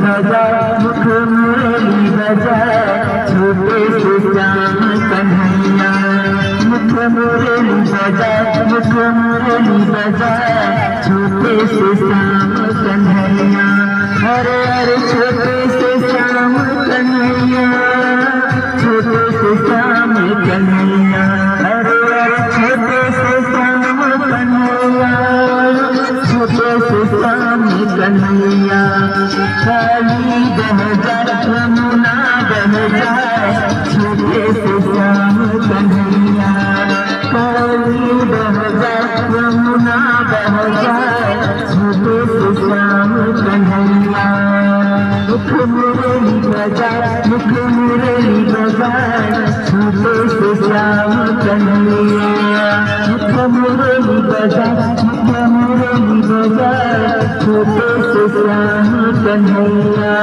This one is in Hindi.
बजा मुख मुरली बजा छोटे से श्याम कन्हैया। मुख मुरली बजा मुख मुरली बजा छोटे से श्याम कन्हैया। अरे अरे छोटे से श्याम कन्हैया छोटे से श्याम कन्हैया। अरे अरे छोटे से श्याम कन्हैया छोटे से श्याम कन्हैया। काली बह जाए यमुना बह जाए छोटे से श्याम कन्हैया। काली बह जाए यमुना बह जाए छोटे से श्याम कन्हैया। मुख मुरली बजा मुख मुरली बजा छोटे से श्याम कन्हैया। मुख मुरली बजा मुख मुरली बजा छोटे से श्याम कन्हैया।